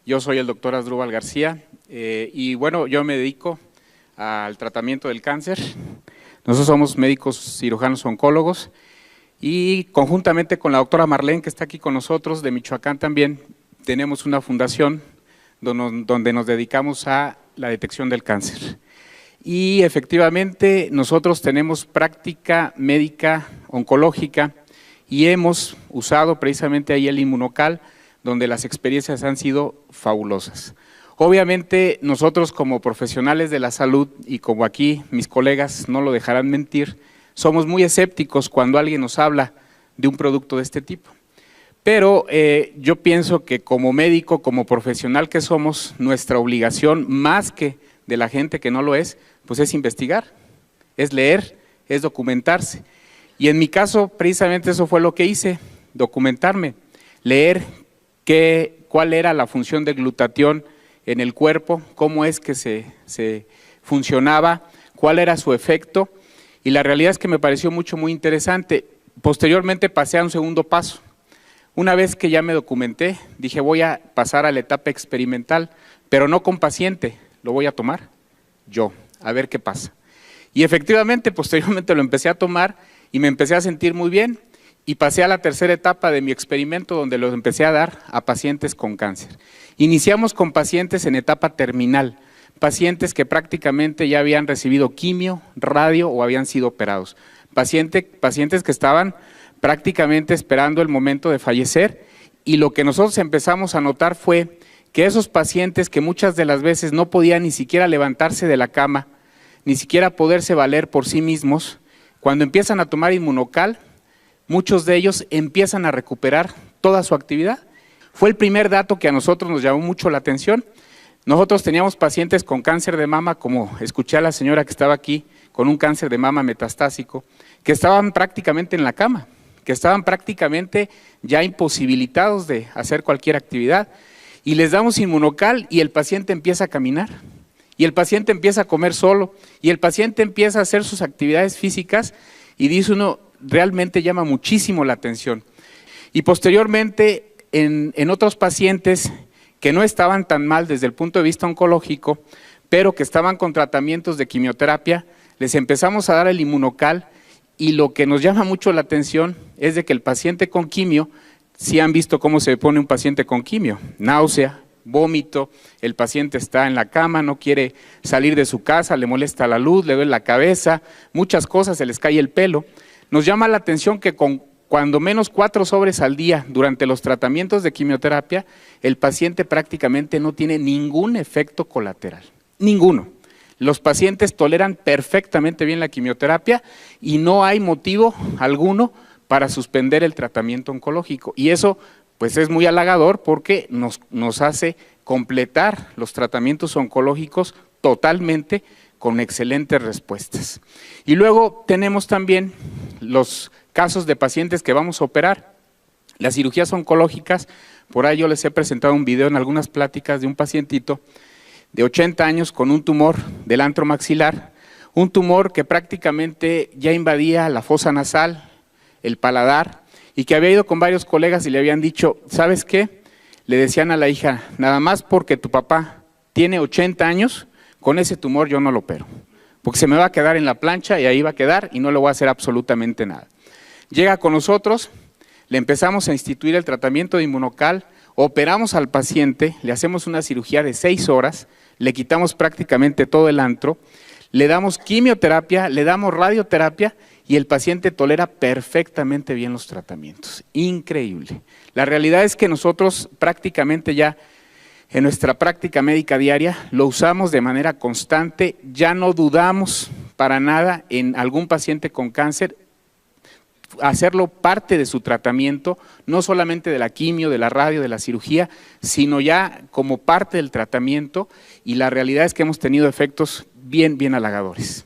Yo soy el doctor Asdrúbal García y bueno, yo me dedico al tratamiento del cáncer. Nosotros somos médicos cirujanos oncólogos y conjuntamente con la doctora Marlene, que está aquí con nosotros, de Michoacán también, tenemos una fundación donde nos dedicamos a la detección del cáncer. Y efectivamente nosotros tenemos práctica médica oncológica y hemos usado precisamente ahí el Inmunocal, donde las experiencias han sido fabulosas. Obviamente nosotros como profesionales de la salud y como aquí mis colegas no lo dejarán mentir, somos muy escépticos cuando alguien nos habla de un producto de este tipo. Pero yo pienso que como médico, como profesional que somos, nuestra obligación, más que de la gente que no lo es, pues es investigar, es leer, es documentarse. Y en mi caso, precisamente eso fue lo que hice, documentarme, leer cuál era la función del glutatión en el cuerpo, cómo es que se funcionaba, cuál era su efecto, y la realidad es que me pareció muy interesante. Posteriormente pasé a un segundo paso. Una vez que ya me documenté, dije voy a pasar a la etapa experimental, pero no con paciente, lo voy a tomar yo, a ver qué pasa. Y efectivamente, posteriormente lo empecé a tomar y me empecé a sentir muy bien y pasé a la tercera etapa de mi experimento donde lo empecé a dar a pacientes con cáncer. Iniciamos con pacientes en etapa terminal, pacientes que prácticamente ya habían recibido quimio, radio o habían sido operados, pacientes que estaban prácticamente esperando el momento de fallecer, y lo que nosotros empezamos a notar fue que esos pacientes que muchas de las veces no podían ni siquiera levantarse de la cama, ni siquiera poderse valer por sí mismos, cuando empiezan a tomar Inmunocal, muchos de ellos empiezan a recuperar toda su actividad. Fue el primer dato que a nosotros nos llamó mucho la atención. Nosotros teníamos pacientes con cáncer de mama, como escuché a la señora que estaba aquí, con un cáncer de mama metastásico, que estaban prácticamente en la cama, que estaban prácticamente ya imposibilitados de hacer cualquier actividad. Y les damos Inmunocal y el paciente empieza a caminar, y el paciente empieza a comer solo, y el paciente empieza a hacer sus actividades físicas, y dice uno, realmente llama muchísimo la atención. Y posteriormente, en otros pacientes que no estaban tan mal desde el punto de vista oncológico, pero que estaban con tratamientos de quimioterapia, les empezamos a dar el Inmunocal, y lo que nos llama mucho la atención es de que el paciente con quimio, si han visto cómo se pone un paciente con quimio, náusea, vómito, el paciente está en la cama, no quiere salir de su casa, le molesta la luz, le duele la cabeza, muchas cosas, se les cae el pelo. Nos llama la atención que con cuando menos 4 sobres al día durante los tratamientos de quimioterapia, el paciente prácticamente no tiene ningún efecto colateral, ninguno. Los pacientes toleran perfectamente bien la quimioterapia y no hay motivo alguno para suspender el tratamiento oncológico. Y eso pues es muy halagador porque nos hace completar los tratamientos oncológicos totalmente con excelentes respuestas. Y luego tenemos también los casos de pacientes que vamos a operar. Las cirugías oncológicas, por ahí yo les he presentado un video en algunas pláticas de un pacientito de 80 años con un tumor del antro maxilar, un tumor que prácticamente ya invadía la fosa nasal, el paladar, y que había ido con varios colegas y le habían dicho, ¿sabes qué? Le decían a la hija, nada más porque tu papá tiene 80 años, con ese tumor yo no lo opero, porque se me va a quedar en la plancha y ahí va a quedar y no le voy a hacer absolutamente nada. Llega con nosotros, le empezamos a instituir el tratamiento de Inmunocal, operamos al paciente, le hacemos una cirugía de 6 horas, le quitamos prácticamente todo el antro, le damos quimioterapia, le damos radioterapia y el paciente tolera perfectamente bien los tratamientos. Increíble. La realidad es que nosotros prácticamente ya en nuestra práctica médica diaria lo usamos de manera constante, ya no dudamos para nada en algún paciente con cáncer, hacerlo parte de su tratamiento, no solamente de la quimio, de la radio, de la cirugía, sino ya como parte del tratamiento, y la realidad es que hemos tenido efectos bien halagadores.